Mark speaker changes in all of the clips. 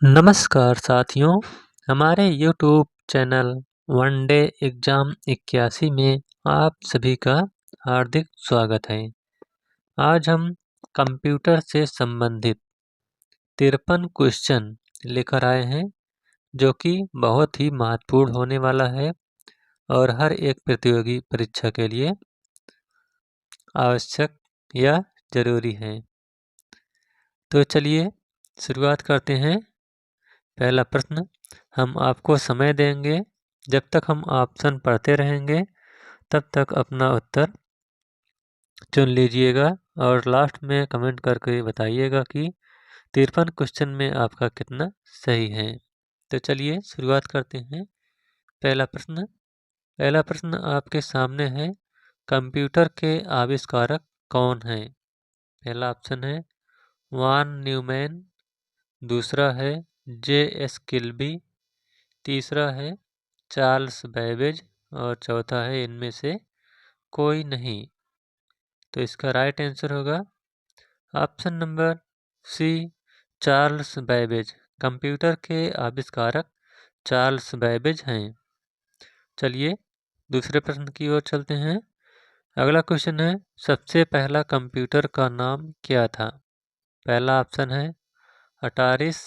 Speaker 1: नमस्कार साथियों, हमारे YouTube channel one day exam 81 में आप सभी का हार्दिक स्वागत है। आज हम कंप्यूटर से संबंधित 53 क्वेश्चन लेकर आए हैं, जो कि बहुत ही महत्वपूर्ण होने वाला है और हर एक प्रतियोगी परीक्षा के लिए आवश्यक या ज़रूरी है। तो चलिए शुरुआत करते हैं। पहला प्रश्न, हम आपको समय देंगे। जब तक हम ऑप्शन पढ़ते रहेंगे तब तक अपना उत्तर चुन लीजिएगा और लास्ट में कमेंट करके बताइएगा कि 53 क्वेश्चन में आपका कितना सही है। तो चलिए शुरुआत करते हैं। पहला प्रश्न आपके सामने है, कंप्यूटर के आविष्कारक कौन हैं? पहला ऑप्शन है वान न्यूमैन, दूसरा है J.S. किल्बी, तीसरा है चार्ल्स बैबेज और चौथा है इनमें से कोई नहीं। तो इसका राइट आंसर होगा option number C, Charles Babbage. Computer के आविष्कारक चार्ल्स बैबेज हैं। चलिए दूसरे प्रश्न की ओर चलते हैं। अगला क्वेश्चन है, सबसे पहला कंप्यूटर का नाम क्या था? पहला ऑप्शन है अटारिस,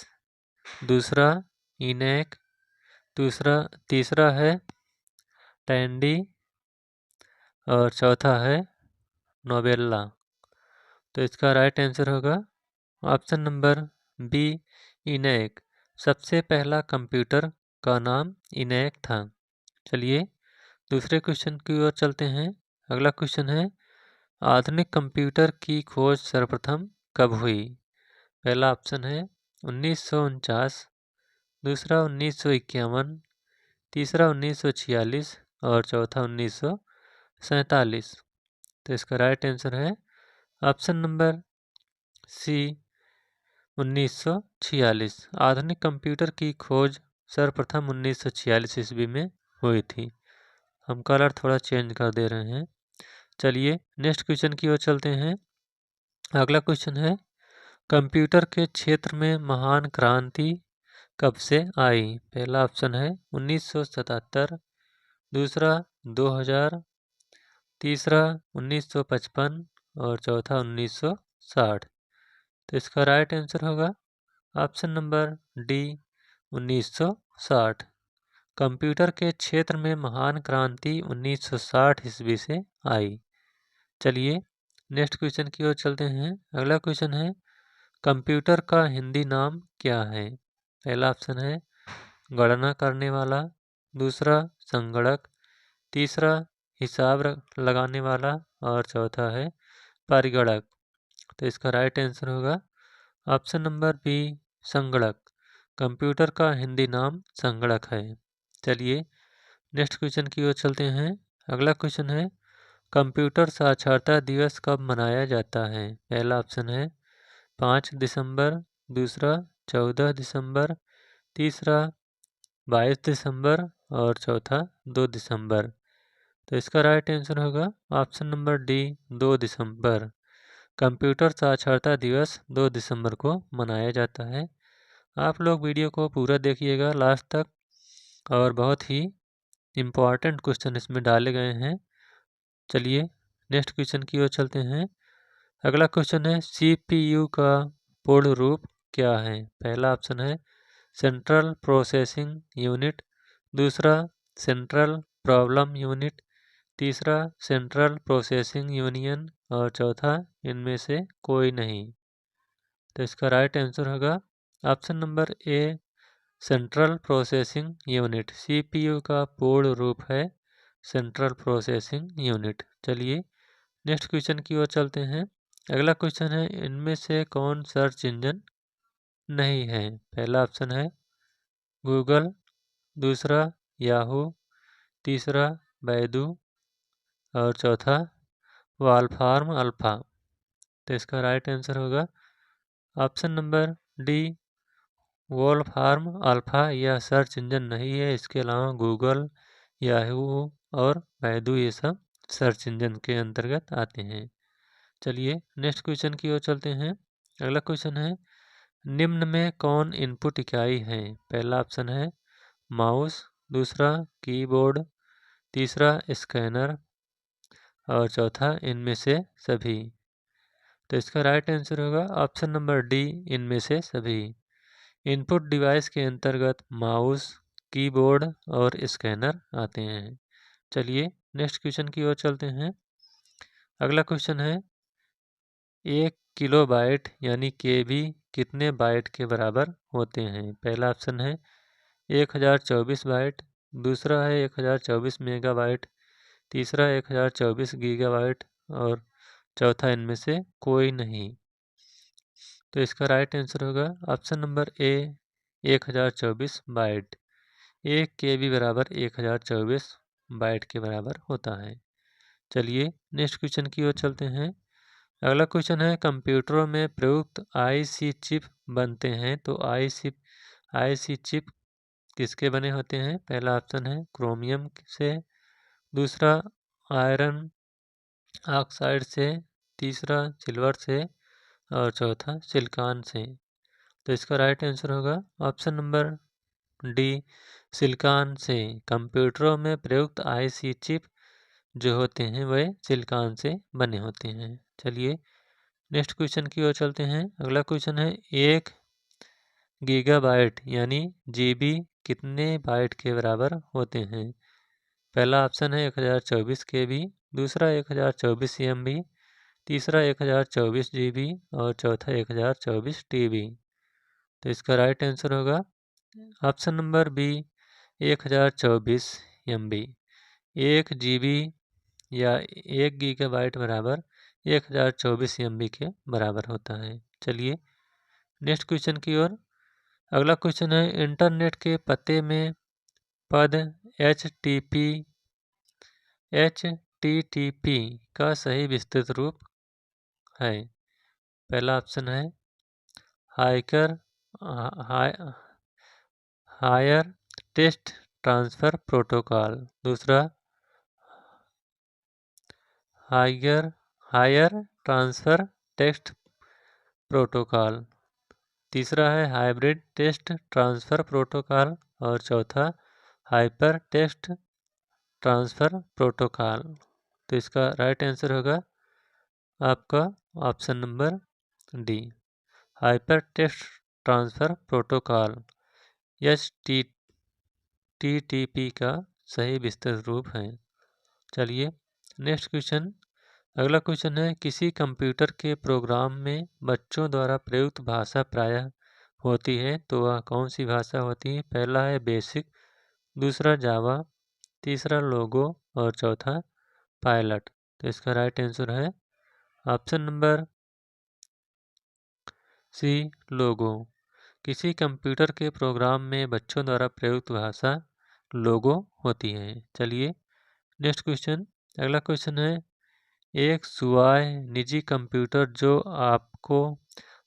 Speaker 1: दूसरा इनैक, तीसरा है टैंडी और चौथा है नोबेला। तो इसका राइट आंसर होगा ऑप्शन नंबर बी, इनैक। सबसे पहला कंप्यूटर का नाम इनैक था। चलिए दूसरे क्वेश्चन की ओर चलते हैं। अगला क्वेश्चन है, आधुनिक कंप्यूटर की खोज सर्वप्रथम कब हुई? पहला ऑप्शन है 1949, दूसरा 1951, तीसरा 1946 और चौथा 1947। तो इसका राइट आंसर है ऑप्शन नंबर सी, 1946। आधुनिक कंप्यूटर की खोज सर्वप्रथम 1946 ईस्वी में हुई थी। हम कलर थोड़ा चेंज कर दे रहे हैं। चलिए नेक्स्ट क्वेश्चन की ओर चलते हैं। अगला क्वेश्चन है, कंप्यूटर के क्षेत्र में महान क्रांति कब से आई? पहला ऑप्शन है 1977, दूसरा 2000, तीसरा 1955 और चौथा 1960। तो इसका राइट आंसर होगा ऑप्शन नंबर डी, 1960। कंप्यूटर के क्षेत्र में महान क्रांति 1960 ईस्वी से आई। चलिए नेक्स्ट क्वेश्चन की ओर चलते हैं। अगला क्वेश्चन है, कंप्यूटर का हिंदी नाम क्या है? पहला ऑप्शन है गणना करने वाला, दूसरा संगणक, तीसरा हिसाब लगाने वाला और चौथा है परिगणक। तो इसका राइट आंसर होगा ऑप्शन नंबर बी, संगणक। कंप्यूटर का हिंदी नाम संगणक है। चलिए नेक्स्ट क्वेश्चन की ओर चलते हैं। अगला क्वेश्चन है, कंप्यूटर साक्षरता दिवस कब मनाया जाता है? पहला ऑप्शन है 5 दिसंबर, दूसरा 14 दिसंबर, तीसरा 22 दिसंबर और चौथा 2 दिसंबर। तो इसका राइट आंसर होगा ऑप्शन नंबर डी, 2 दिसंबर। कंप्यूटर साक्षरता दिवस 2 दिसंबर को मनाया जाता है। आप लोग वीडियो को पूरा देखिएगा लास्ट तक, और बहुत ही इम्पॉर्टेंट क्वेश्चन इसमें डाले गए हैं। चलिए नेक्स्ट क्वेश्चन की ओर चलते हैं। अगला क्वेश्चन है, CPU का पूर्ण रूप क्या है? पहला ऑप्शन है सेंट्रल प्रोसेसिंग यूनिट, दूसरा सेंट्रल प्रॉब्लम यूनिट, तीसरा सेंट्रल प्रोसेसिंग यूनियन और चौथा इनमें से कोई नहीं। तो इसका राइट आंसर होगा ऑप्शन नंबर ए, सेंट्रल प्रोसेसिंग यूनिट। CPU का पूर्ण रूप है सेंट्रल प्रोसेसिंग यूनिट। चलिए नेक्स्ट क्वेश्चन की ओर चलते हैं। अगला क्वेश्चन है, इनमें से कौन सर्च इंजन नहीं है? पहला ऑप्शन है गूगल, दूसरा याहू, तीसरा बैदू और चौथा वालफार्म अल्फा। तो इसका राइट आंसर होगा ऑप्शन नंबर डी, वॉलफार्म अल्फा। यह सर्च इंजन नहीं है। इसके अलावा गूगल, याहू और बैदू ये सब सर्च इंजन के अंतर्गत आते हैं। चलिए नेक्स्ट क्वेश्चन की ओर चलते हैं। अगला क्वेश्चन है, निम्न में कौन इनपुट इकाई है? पहला ऑप्शन है माउस, दूसरा कीबोर्ड, तीसरा स्कैनर और चौथा इनमें से सभी। तो इसका राइट आंसर होगा ऑप्शन नंबर डी, इनमें से सभी। इनपुट डिवाइस के अंतर्गत माउस, कीबोर्ड और स्कैनर आते हैं। चलिए नेक्स्ट क्वेश्चन की ओर चलते हैं। अगला क्वेश्चन है 1 किलोबाइट यानी केबी कितने बाइट के बराबर होते हैं? पहला ऑप्शन है 1024 बाइट, दूसरा है 1024 मेगाबाइट, तीसरा 1024 गीगाबाइट और चौथा इनमें से कोई नहीं। तो इसका राइट आंसर होगा option number A, 1024 byte. 1 KB बराबर 1024 बाइट के बराबर होता है। चलिए नेक्स्ट क्वेश्चन की ओर चलते हैं। अगला क्वेश्चन है कंप्यूटरों में प्रयुक्त आईसी चिप बनते हैं, तो आईसी चिप किसके बने होते हैं? पहला ऑप्शन है क्रोमियम से, दूसरा आयरन ऑक्साइड से, तीसरा सिल्वर से और चौथा सिलिकॉन से। तो इसका राइट आंसर होगा ऑप्शन नंबर डी, सिलिकॉन से। कंप्यूटरों में प्रयुक्त आईसी चिप जो होते हैं वह सिलिकॉन से बने होते हैं। चलिए नेक्स्ट क्वेश्चन की ओर चलते हैं। अगला क्वेश्चन है 1 गीगाबाइट यानी जीबी कितने बाइट के बराबर होते हैं? पहला ऑप्शन है 1024 KB, दूसरा 1024 MB, तीसरा 1024 GB और चौथा 1024 TB। तो इसका राइट आंसर होगा option number B, 1024 MB। 1 GB या 1 गीगाबाइट बराबर 1024 MB के बराबर होता है। चलिए नेक्स्ट क्वेश्चन की ओर। अगला क्वेश्चन है इंटरनेट के पते में पद HTTP का सही विस्तृत रूप है। पहला ऑप्शन है हायर टेक्स्ट ट्रांसफर प्रोटोकॉल, दूसरा हायर ट्रांसफर टेक्स्ट प्रोटोकॉल, तीसरा है हाइब्रिड टेक्स्ट ट्रांसफर प्रोटोकॉल और चौथा हाइपर टेक्स्ट ट्रांसफर प्रोटोकॉल। तो इसका राइट आंसर होगा आपका option number D, hyper text transfer protocol HTTP का सही विस्तृत रूप है। चलिए नेक्स्ट क्वेश्चन। अगला क्वेश्चन है किसी कंप्यूटर के प्रोग्राम में बच्चों द्वारा प्रयुक्त भाषा प्रायः होती है, तो वह कौन सी भाषा होती है? पहला है बेसिक, दूसरा जावा, तीसरा लोगो और चौथा पायलट। तो इसका राइट आंसर है ऑप्शन नंबर सी, लोगो। किसी कंप्यूटर के प्रोग्राम में बच्चों द्वारा प्रयुक्त भाषा लोगो होती है। चलिए नेक्स्ट क्वेश्चन। अगला क्वेश्चन है एक सुवाह निजी कंप्यूटर जो आपको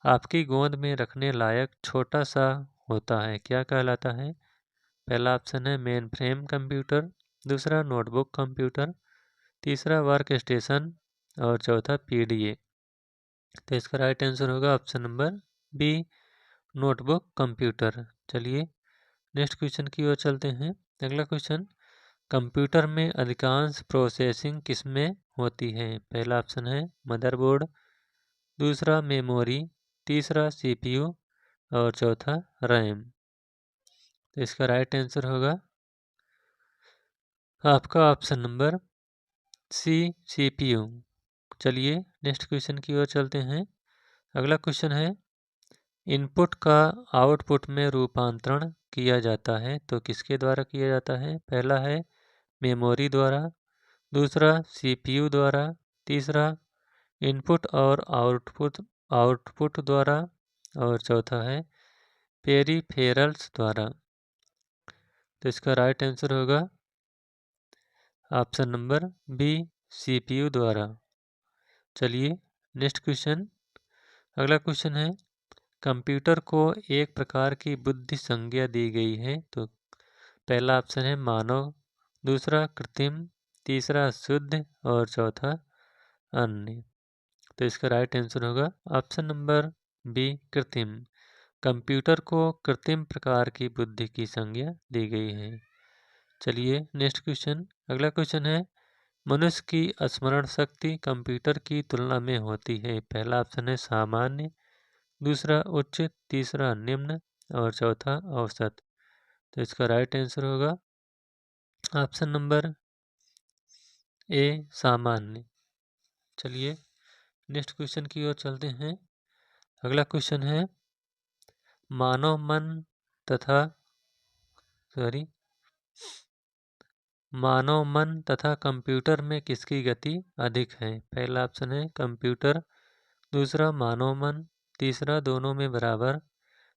Speaker 1: आपकी गोद में रखने लायक छोटा सा होता है क्या कहलाता है? पहला ऑप्शन है मेन फ्रेम कंप्यूटर, दूसरा नोटबुक कंप्यूटर, तीसरा वर्क स्टेशन और चौथा PDA। तो इसका राइट आंसर होगा option number B, notebook computer. चलिए नेक्स्ट क्वेश्चन की ओर चलते हैं। अगला क्वेश्चन कंप्यूटर में अधिकांश प्रोसेसिंग किसमें होती है? पहला ऑप्शन है मदरबोर्ड, दूसरा मेमोरी, तीसरा CPU और चौथा रैम। तो इसका राइट आंसर होगा आपका ऑप्शन नंबर सी, CPU। चलिए नेक्स्ट क्वेश्चन की ओर चलते हैं। अगला क्वेश्चन है इनपुट का आउटपुट में रूपांतरण किया जाता है, तो किसके द्वारा किया जाता है? पहला है मेमोरी द्वारा, दूसरा CPU द्वारा, तीसरा इनपुट और आउटपुट द्वारा और चौथा है पेरिफेरल्स द्वारा। तो इसका राइट आंसर होगा ऑप्शन नंबर बी, CPU द्वारा। चलिए नेक्स्ट क्वेश्चन। अगला क्वेश्चन है कंप्यूटर को एक प्रकार की बुद्धि संज्ञा दी गई है, तो पहला ऑप्शन है मानव, दूसरा कृत्रिम, तीसरा शुद्ध और चौथा अन्य। तो इसका राइट आंसर होगा ऑप्शन नंबर बी, कृत्रिम। कंप्यूटर को कृत्रिम प्रकार की बुद्धि की संज्ञा दी गई है। चलिए नेक्स्ट क्वेश्चन, अगला क्वेश्चन है मनुष्य की स्मरण शक्ति कंप्यूटर की तुलना में होती है। पहला ऑप्शन है सामान्य, दूसरा उच्च, तीसरा निम्न और चौथा औसत। तो इसका राइट आंसर होगा ऑप्शन नंबर ए सामान्य। चलिए नेक्स्ट क्वेश्चन की ओर चलते हैं। अगला क्वेश्चन है मानव मन तथा मानव मन तथा कंप्यूटर में किसकी गति अधिक है। पहला ऑप्शन है कंप्यूटर, दूसरा मानव मन, तीसरा दोनों में बराबर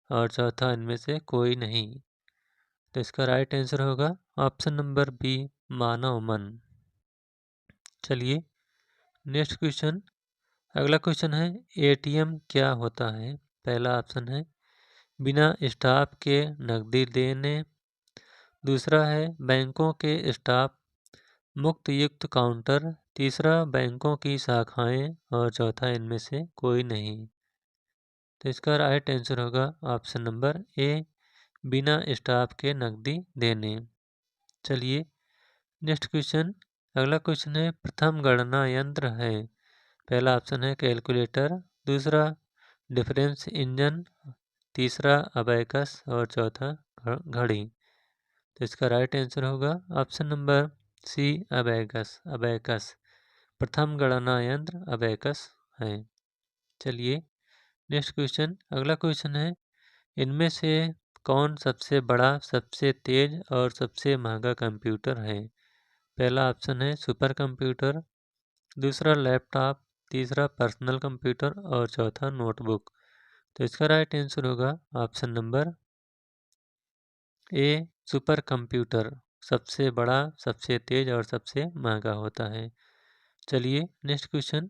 Speaker 1: और चौथा इनमें से कोई नहीं। तो इसका राइट आंसर होगा ऑप्शन नंबर बी मानव मन। चलिए नेक्स्ट क्वेश्चन, अगला क्वेश्चन है एटीएम क्या होता है। पहला ऑप्शन है बिना स्टाफ के नकदी देने, दूसरा है बैंकों के स्टाफ मुक्त युक्त काउंटर, तीसरा बैंकों की शाखाएं और चौथा इनमें से कोई नहीं। तो इसका राइट आंसर होगा ऑप्शन नंबर ए बिना स्टाफ के नकदी देने। चलिए नेक्स्ट क्वेश्चन, अगला क्वेश्चन है प्रथम गणना यंत्र है। पहला ऑप्शन है कैलकुलेटर, दूसरा डिफरेंस इंजन, तीसरा अबैकस और चौथा घड़ी। तो इसका राइट आंसर होगा option number C abacus. Abacus प्रथम गणना यंत्र अबैकस है। चलिए नेक्स्ट क्वेश्चन, अगला क्वेश्चन है इनमें से कौन सबसे बड़ा, सबसे तेज और सबसे महंगा कंप्यूटर है। पहला ऑप्शन है सुपर कंप्यूटर, दूसरा लैपटॉप, तीसरा पर्सनल कंप्यूटर और चौथा नोटबुक। तो इसका राइट आंसर होगा ऑप्शन नंबर ए सुपर कंप्यूटर सबसे बड़ा, सबसे तेज और सबसे महंगा होता है। चलिए नेक्स्ट क्वेश्चन,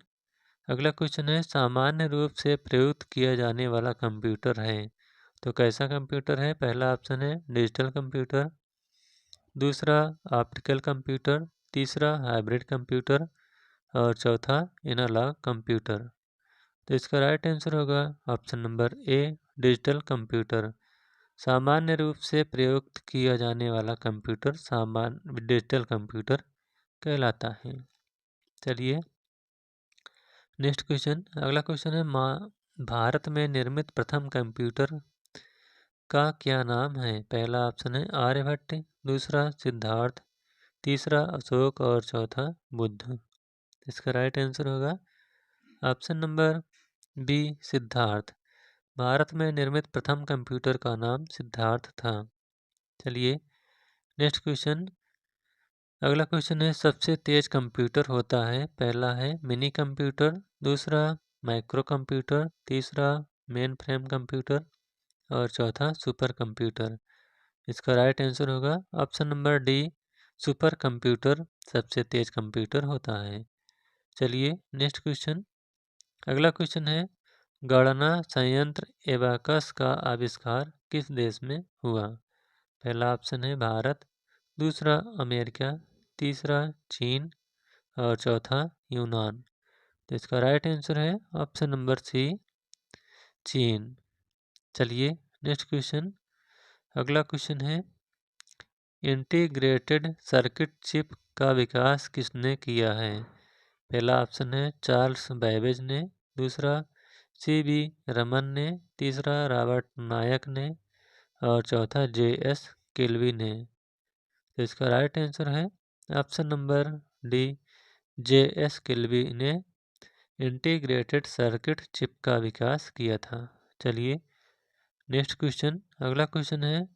Speaker 1: अगला क्वेश्चन है सामान्य रूप से प्रयुक्त किया जाने वाला कंप्यूटर है तो कैसा कंप्यूटर है। पहला ऑप्शन है डिजिटल कंप्यूटर, दूसरा ऑप्टिकल कंप्यूटर, तीसरा हाइब्रिड कंप्यूटर और चौथा एनालॉग कंप्यूटर। तो इसका राइट आंसर होगा ऑप्शन नंबर ए डिजिटल कंप्यूटर। सामान्य रूप से प्रयुक्त किया जाने वाला कंप्यूटर सामान्य डिजिटल कंप्यूटर कहलाता है। चलिए नेक्स्ट क्वेश्चन, अगला क्वेश्चन है भारत में निर्मित प्रथम कंप्यूटर का क्या नाम है। पहला ऑप्शन है आर्यभट्ट, दूसरा सिद्धार्थ, तीसरा अशोक और चौथा बुद्ध। इसका राइट आंसर होगा option number B Siddhartha. Bharat में निर्मित प्रथम कंप्यूटर का नाम सिद्धार्थ था। चलिए नेक्स्ट क्वेश्चन, अगला क्वेश्चन है सबसे तेज कंप्यूटर होता है। पहला है मिनी कंप्यूटर, दूसरा माइक्रो कंप्यूटर, तीसरा मेन फ्रेम कंप्यूटर और चौथा सुपर कंप्यूटर। इसका राइट आंसर होगा option number D super computer सबसे तेज कंप्यूटर होता है। चलिए नेक्स्ट क्वेश्चन, अगला क्वेश्चन है गणना संयंत्र एबाकस का आविष्कार किस देश में हुआ। पहला ऑप्शन है भारत, दूसरा अमेरिका, तीसरा चीन और चौथा यूनान। तो इसका राइट आंसर है ऑप्शन नंबर सी चीन। चलिए नेक्स्ट क्वेश्चन, अगला क्वेश्चन है इंटीग्रेटेड सर्किट चिप का विकास किसने किया है। पहला ऑप्शन है चार्ल्स बैबेज ने, दूसरा सी.वी. रमन ने, तीसरा रॉबर्ट नायक ने और चौथा जे.एस. किल्वी ने। तो इसका राइट आंसर है ऑप्शन नंबर डी जे.एस. किल्वी ने इंटीग्रेटेड सर्किट चिप का विकास किया था। चलिए नेक्स्ट क्वेश्चन, अगला क्वेश्चन है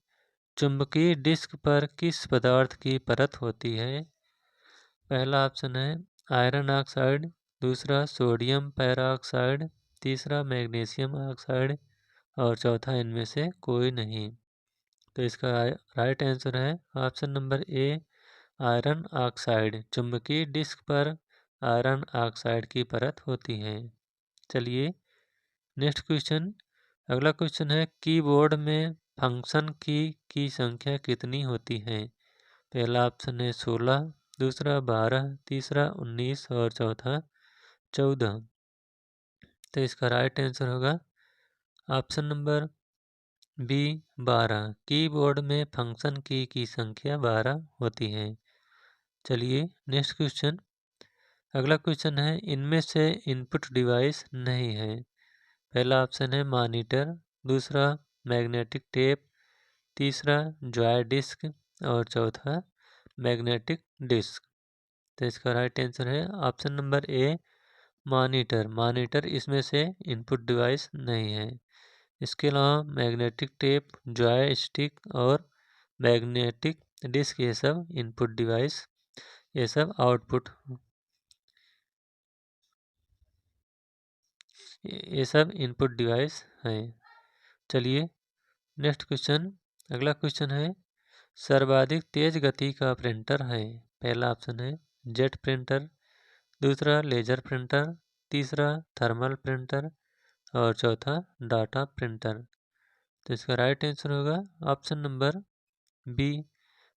Speaker 1: चुंबकीय डिस्क पर किस पदार्थ की परत होती है। पहला ऑप्शन है आयरन ऑक्साइड, दूसरा सोडियम पैराऑक्साइड, तीसरा मैग्नीशियम ऑक्साइड और चौथा इनमें से कोई नहीं। तो इसका राइट आंसर है ऑप्शन नंबर ए आयरन ऑक्साइड। चुंबकीय डिस्क पर आयरन ऑक्साइड की परत होती है। चलिए नेक्स्ट क्वेश्चन, अगला क्वेश्चन है कीबोर्ड में फंक्शन की संख्या कितनी होती है। पहला ऑप्शन है 16, दूसरा 12, तीसरा 19 और चौथा 14। तो इसका राइट आंसर होगा ऑप्शन नंबर बी 12, कीबोर्ड में फंक्शन की संख्या 12 होती है। चलिए नेक्स्ट क्वेश्चन। अगला क्वेश्चन है, इनमें से इनपुट डिवाइस नहीं है। पहला ऑप्शन है मॉनिटर, दूसरा मैग्नेटिक टेप, तीसरा जॉय डिस्क और चौथा मैग्नेटिक डिस्क। तो इसका राइट आंसर है option number A monitor. Monitor इसमें से इनपुट डिवाइस नहीं है। इसके अलावा मैग्नेटिक टेप, जॉय स्टिक और मैग्नेटिक डिस्क ये सब इनपुट डिवाइस, ये सब आउटपुट, ये सब इनपुट डिवाइस हैं। चलिए नेक्स्ट क्वेश्चन। अगला क्वेश्चन है, सर्वाधिक तेज गति का प्रिंटर है। पहला ऑप्शन है जेट प्रिंटर, दूसरा लेजर प्रिंटर, तीसरा थर्मल प्रिंटर और चौथा डाटा प्रिंटर। तो इसका राइट आंसर होगा option number B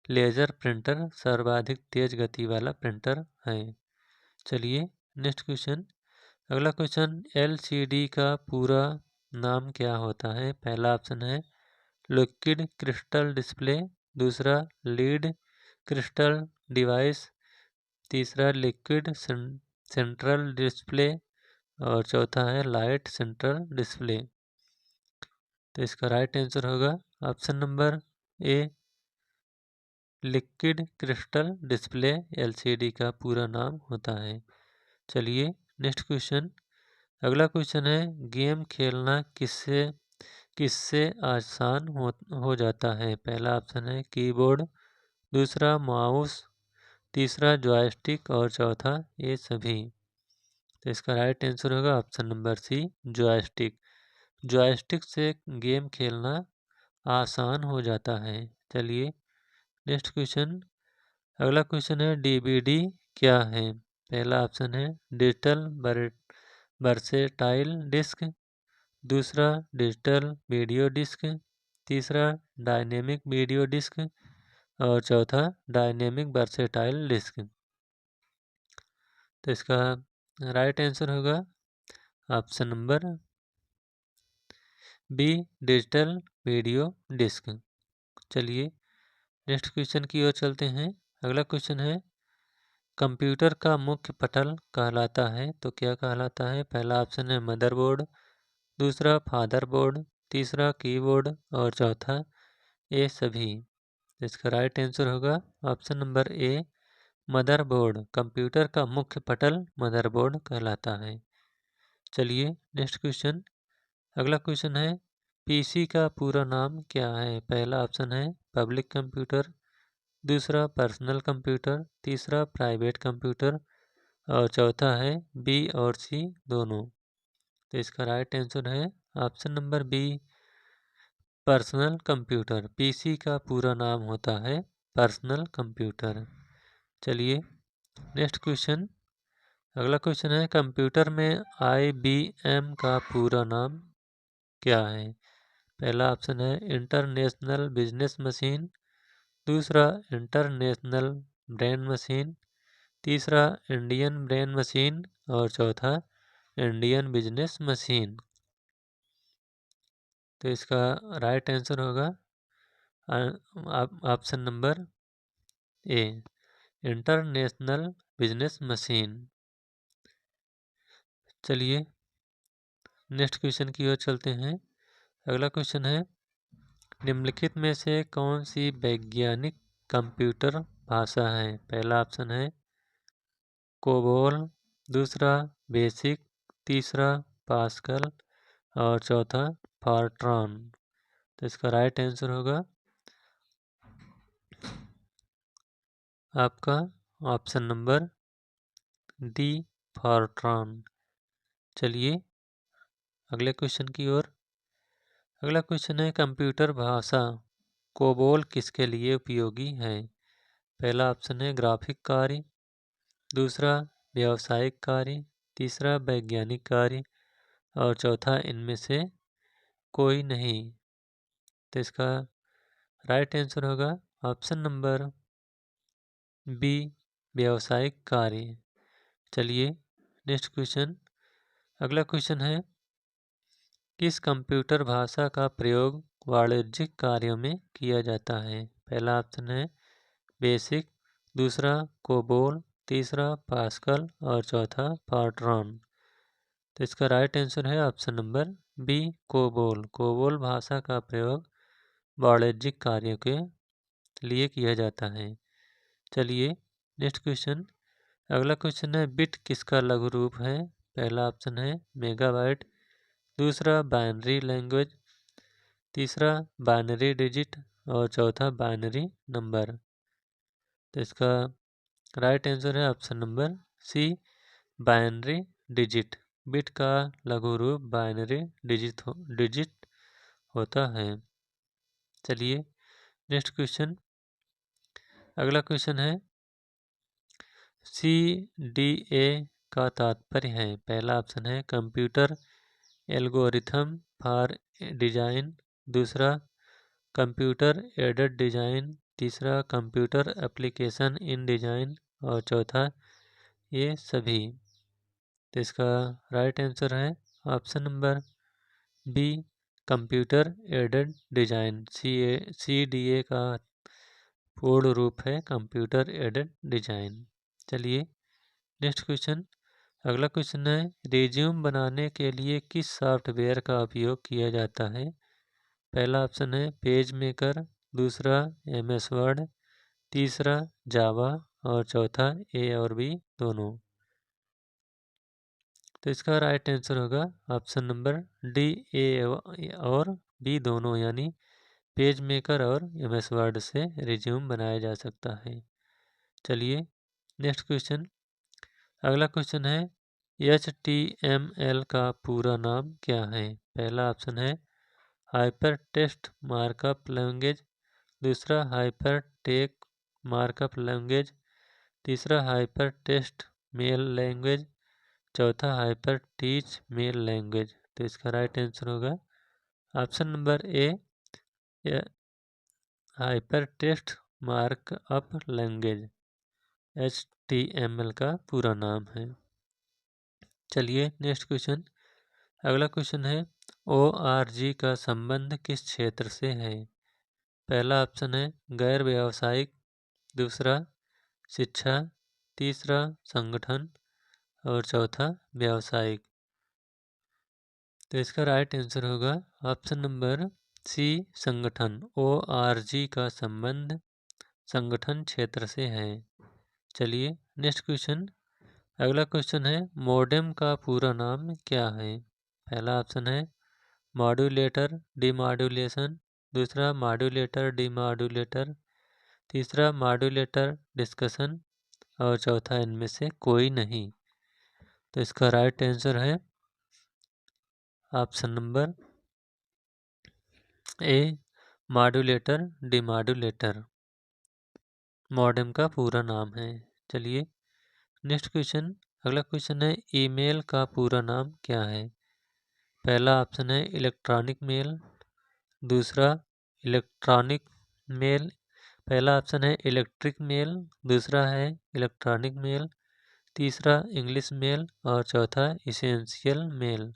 Speaker 1: laser printer सर्वाधिक तेज गति वाला प्रिंटर है। चलिए नेक्स्ट क्वेश्चन। अगला क्वेश्चन, एलसीडी का पूरा नाम क्या होता है। पहला ऑप्शन है लिक्विड क्रिस्टल डिस्प्ले, दूसरा लीड क्रिस्टल डिवाइस, तीसरा लिक्विड सेंट्रल डिस्प्ले और चौथा है लाइट सेंट्रल डिस्प्ले। तो इसका राइट आंसर होगा option number a liquid crystal display LCD का पूरा नाम होता है। चलिए नेक्स्ट क्वेश्चन। अगला क्वेश्चन है, गेम खेलना किससे किससे आसान हो जाता है। पहला ऑप्शन है कीबोर्ड, दूसरा माउस, तीसरा जॉयस्टिक और चौथा ये सभी। तो इसका राइट आंसर होगा option number C joystick. Joystick से गेम खेलना आसान हो जाता है। चलिए नेक्स्ट क्वेश्चन। अगला क्वेश्चन है, डीवीडी क्या है। पहला ऑप्शन है डिजिटल वर्सेटाइल डिस्क, दूसरा डिजिटल वीडियो डिस्क, तीसरा डायनेमिक वीडियो डिस्क और चौथा डायनेमिक वर्सेटाइल डिस्क। तो इसका राइट आंसर होगा option number B digital video disc. चलिए नेक्स्ट क्वेश्चन की ओर चलते हैं। अगला क्वेश्चन है, कंप्यूटर का मुख्य पटल कहलाता है तो क्या कहलाता है। पहला ऑप्शन है मदरबोर्ड, दूसरा फादरबोर्ड, तीसरा कीबोर्ड और चौथा ये सभी। इसका राइट आंसर होगा option number A motherboard. Computer का मुख्य पटल मदरबोर्ड कहलाता है। चलिए नेक्स्ट क्वेश्चन। अगला क्वेश्चन है, पीसी का पूरा नाम क्या है। पहला ऑप्शन है पब्लिक कंप्यूटर, दूसरा पर्सनल कंप्यूटर, तीसरा प्राइवेट कंप्यूटर और चौथा है बी और सी दोनों। तो इसका राइट आंसर है option number B personal computer. PC का पूरा नाम होता है पर्सनल कंप्यूटर। चलिए नेक्स्ट क्वेश्चन। अगला क्वेश्चन है, कंप्यूटर में IBM का पूरा नाम क्या है। पहला ऑप्शन है इंटरनेशनल बिजनेस मशीन, दूसरा इंटरनेशनल ब्रेन मशीन, तीसरा इंडियन ब्रेन मशीन और चौथा इंडियन बिजनेस मशीन। तो इसका राइट आंसर होगा ऑप्शन नंबर ए इंटरनेशनल बिजनेस मशीन। चलिए नेक्स्ट क्वेश्चन की ओर चलते हैं। अगला क्वेश्चन है, निम्नलिखित में से कौन सी वैज्ञानिक कंप्यूटर भाषा है। पहला ऑप्शन है कोबोल, दूसरा बेसिक, तीसरा पास्कल और चौथा फॉर्ट्रॉन। तो इसका राइट आंसर होगा आपका ऑप्शन नंबर डी फॉर्ट्रॉन। चलिए अगले क्वेश्चन की ओर। अगला क्वेश्चन है, कंप्यूटर भाषा कोबोल किसके लिए उपयोगी है। पहला ऑप्शन है ग्राफिक कार्य, दूसरा व्यावसायिक कार्य, तीसरा वैज्ञानिक कार्य और चौथा इनमें से कोई नहीं। तो इसका राइट आंसर होगा ऑप्शन नंबर बी व्यावसायिक कार्य। चलिए नेक्स्ट क्वेश्चन। अगला क्वेश्चन है, किस कंप्यूटर भाषा का प्रयोग वाणिज्यिक कार्यों में किया जाता है? पहला ऑप्शन है बेसिक, दूसरा कोबोल, तीसरा पास्कल और चौथा फॉर्ट्रॉन। तो इसका राइट आंसर है option number B, COBOL. COBOL भाषा का प्रयोग वाणिज्यिक कार्यों के लिए किया जाता है। चलिए नेक्स्ट क्वेश्चन। अगला क्वेश्चन है बिट किसका लघु रूप है? पहला ऑप्शन है मेगाबाइट, दूसरा बाइनरी लैंग्वेज, तीसरा बाइनरी डिजिट और चौथा बाइनरी नंबर। तो इसका राइट आंसर है option number C, binary digit. Bit का लघु रूप बाइनरी डिजिट होता है। चलिए नेक्स्ट क्वेश्चन। अगला क्वेश्चन है CDA का तात्पर्य है? पहला ऑप्शन है कंप्यूटर एल्गोरिथम फॉर डिजाइन, दूसरा कंप्यूटर एडेड डिजाइन, तीसरा कंप्यूटर एप्लीकेशन इन डिजाइन और चौथा ये सभी। तो इसका राइट आंसर है option number B, computer aided design. CDA का पूर्ण रूप है कंप्यूटर एडेड डिजाइन। चलिए नेक्स्ट क्वेश्चन। अगला क्वेश्चन है रिज्यूम बनाने के लिए किस सॉफ्टवेयर का उपयोग किया जाता है? पहला ऑप्शन है पेज मेकर, दूसरा MS वर्ड, तीसरा जावा और चौथा ए और बी दोनों। तो इसका राइट आंसर होगा ऑप्शन नंबर डी, ए और बी दोनों, यानी पेज मेकर और MS वर्ड से रिज्यूम बनाया जा सकता है। चलिए नेक्स्ट क्वेश्चन। अगला क्वेश्चन है HTML का पूरा नाम क्या है? पहला ऑप्शन है हाइपर टेक्स्ट मार्कअप लैंग्वेज, दूसरा हाइपर टेक्स्ट मार्कअप लैंग्वेज, तीसरा हाइपर टेक्स्ट मेल लैंग्वेज, चौथा हाइपर टीच मेल लैंग्वेज। तो इसका राइट आंसर होगा ऑप्शन नंबर ए, hyper text markup language HTML का पूरा नाम है। चलिए नेक्स्ट क्वेश्चन। अगला क्वेश्चन है ORG का संबंध किस क्षेत्र से है? पहला ऑप्शन है गैर व्यावसायिक, दूसरा शिक्षा, तीसरा संगठन और चौथा व्यावसायिक। तो इसका राइट आंसर होगा ऑप्शन नंबर सी, संगठन। ORG का संबंध संगठन क्षेत्र से है। चलिए नेक्स्ट क्वेश्चन। अगला क्वेश्चन है मॉडेम का पूरा नाम क्या है? पहला ऑप्शन है मॉड्यूलेटर डिमॉड्यूलेशन, दूसरा मॉड्यूलेटर डिमॉड्यूलेटर, तीसरा मॉड्यूलेटर डिस्कशन और चौथा इनमें से कोई नहीं। तो इसका राइट आंसर है ऑप्शन नंबर ए, मॉड्यूलेटर डिमॉड्यूलेटर मॉडेम का पूरा नाम है। चलिए नेक्स्ट क्वेश्चन। अगला क्वेश्चन है ईमेल का पूरा नाम क्या है? पहला ऑप्शन है इलेक्ट्रॉनिक मेल, दूसरा इलेक्ट्रॉनिक मेल, पहला ऑप्शन है इलेक्ट्रिक मेल, दूसरा है इलेक्ट्रॉनिक मेल, तीसरा इंग्लिश मेल और चौथा इसेंशियल मेल।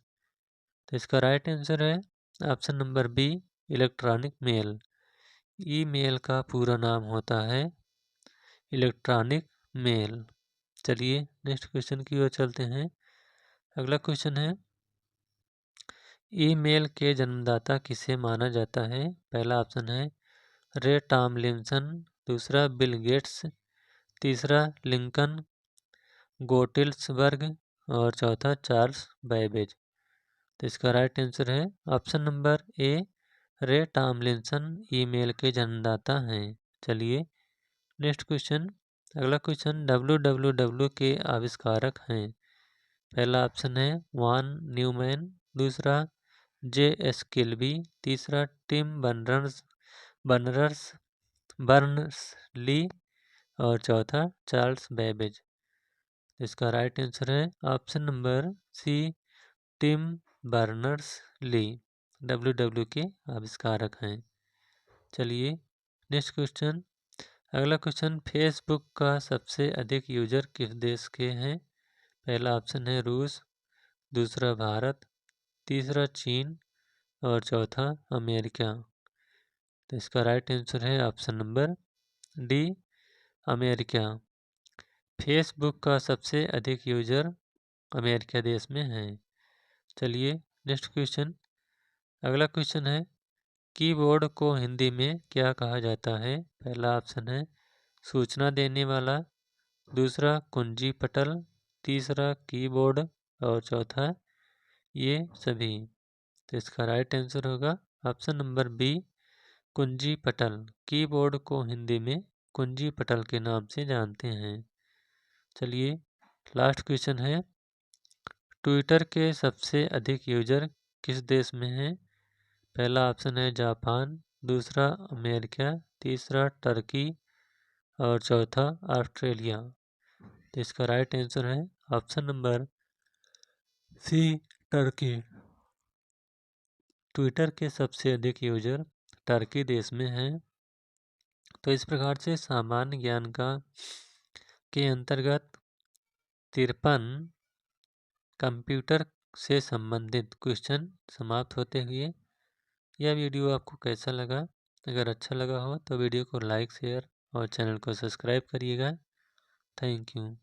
Speaker 1: तो इसका राइट आंसर है option number B, electronic mail. Email का पूरा नाम होता है इलेक्ट्रॉनिक मेल। चलिए नेक्स्ट क्वेश्चन की ओर चलते हैं। अगला क्वेश्चन है ईमेल के जन्मदाता किसे माना जाता है? पहला ऑप्शन है रे टॉमलिंसन, दूसरा बिल गेट्स, तीसरा लिंकन गोटिल्सबर्ग और चौथा चार्ल्स बैबेज। तो इसका राइट आंसर है option number A, Ray Tomlinson email के जन्मदाता हैं। चलिए नेक्स्ट क्वेश्चन। अगला क्वेश्चन www के आविष्कारक हैं? पहला ऑप्शन है वान न्यूमैन, दूसरा JS किल्बी, तीसरा टिम बर्नर्स-ली और चौथा चार्ल्स बैबेज। इसका राइट आंसर है option number C, Tim Berners-Lee www के आविष्कारक हैं। चलिए नेक्स्ट क्वेश्चन। अगला क्वेश्चन फेसबुक का सबसे अधिक यूजर किस देश के हैं? पहला ऑप्शन है रूस, दूसरा भारत, तीसरा चीन और चौथा अमेरिका। तो इसका राइट आंसर है option number D, America. Facebook का सबसे अधिक यूजर अमेरिका देश में है। चलिए नेक्स्ट क्वेश्चन। अगला क्वेश्चन है, कीबोर्ड को हिंदी में क्या कहा जाता है? पहला ऑप्शन है सूचना देने वाला, दूसरा कुंजी पटल, तीसरा कीबोर्ड और चौथा ये सभी। तो इसका राइट आंसर होगा ऑप्शन नंबर बी, कुंजी पटल। कीबोर्ड को हिंदी में कुंजी पटल के नाम से जानते हैं। चलिए लास्ट क्वेश्चन है, ट्विटर के सबसे अधिक यूजर किस देश में हैं? पहला ऑप्शन है जापान, दूसरा अमेरिका, तीसरा टर्की और चौथा ऑस्ट्रेलिया। तो इसका राइट आंसर है option number C, Turkey. Twitter के सबसे अधिक यूजर टर्की देश में हैं। तो इस प्रकार से सामान्य ज्ञान का के अंतर्गत 53 कंप्यूटर से संबंधित क्वेश्चन समाप्त होते हुए। यह वीडियो आपको कैसा लगा? अगर अच्छा लगा हो तो वीडियो को लाइक, शेयर और चैनल को सब्सक्राइब करिएगा। Thank you.